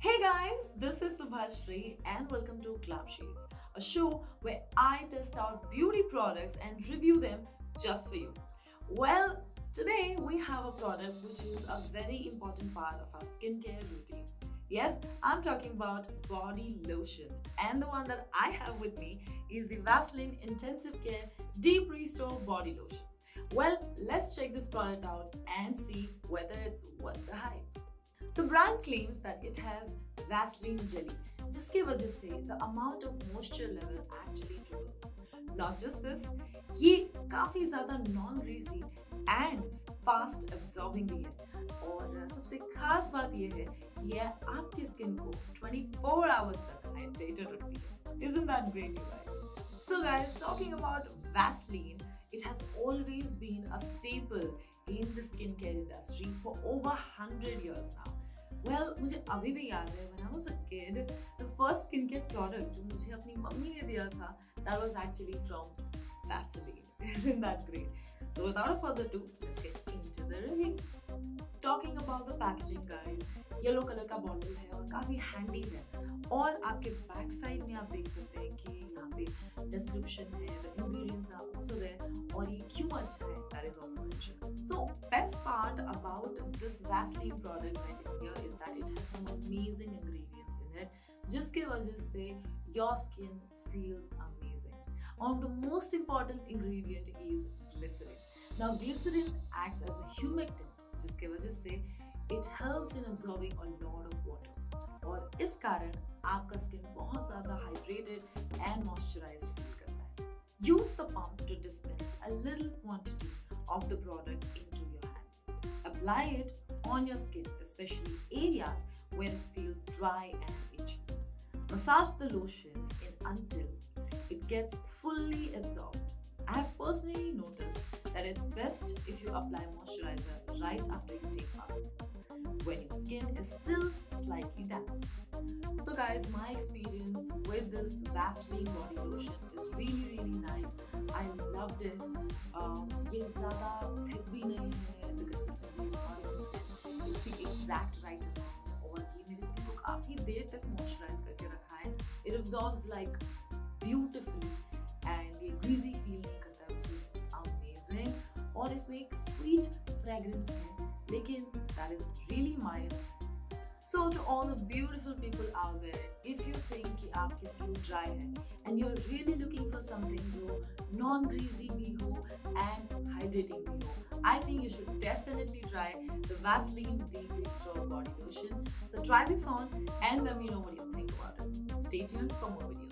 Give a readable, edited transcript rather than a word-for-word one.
Hey guys, this is Subhashri and welcome to Glam Shades, a show where I test out beauty products and review them just for you. Well, today we have a product which is a very important part of our skincare routine. Yes, I'm talking about body lotion, and the one that I have with me is the Vaseline Intensive Care Deep Restore Body Lotion. Well, let's check this product out and see whether it's worth the hype. The brand claims that it has Vaseline jelly, जिसकी वजह से the amount of moisture level actually triples. Not just this, ये काफी ज़्यादा non-greasy and fast absorbing भी है. और सबसे खास बात ये है कि यह आपकी स्किन को 24 hours तक hydrated रखती है. Isn't that great, you guys? So guys, talking about Vaseline, it has always been a staple in the skincare industry for over 100 years now. Well, मुझे अभी भी याद है when I was a kid, the first skincare product जो मुझे अपनी mummy ने दिया था, that was actually from Vaseline. Isn't that great? So without further ado, let's get into the review. Talking about the packaging, guys, yellow colour का bottle है और काफी हैंडी है. और आपके बैक साइड में आप देख सकते हैं कि यहाँ पे डिस्क्रिप्शन है, the ingredients are also there, और ये क्यों अच्छा है, that is also mentioned. So best part about this Vaseline product right in here is that it has some amazing ingredients in it, जिसके वजह से your skin feels amazing. One of the most important ingredient is glycerin. Now glycerin acts as a humectant, जिसके वजह से it helps in absorbing a lot of water. और इस कारण आपका स्किन बहुत ज़्यादा hydrated and moisturized feel करता है. Use the pump to dispense a little quantity of the product into your hands. Apply it on your skin, especially areas where it feels dry and itchy. Massage the lotion in until it gets fully absorbed. I have personally noticed that it's best if you apply moisturizer right after you take bath, when your skin is still slightly damp. So guys, my experience with this Vaseline body lotion is really nice. I loved it. ये ज़्यादा thick भी नहीं है, the consistency is not even, it's the exact right amount, और ये मेरी skin को काफ़ी देर तक moisturize करके रखा है. It absorbs like beautifully and ये greasy feel नहीं करता, which is amazing. और इसमें एक sweet fragrance है, लेकिन that is really mild. So to all the beautiful people out there, if you think कि आपकी skin dry है and you're really looking for something जो non-greasy भी हो and hydrating भी हो, I think you should definitely try the Vaseline Deep Restore Body Lotion. So try this on and let me know what you think about it. Stay tuned for more videos.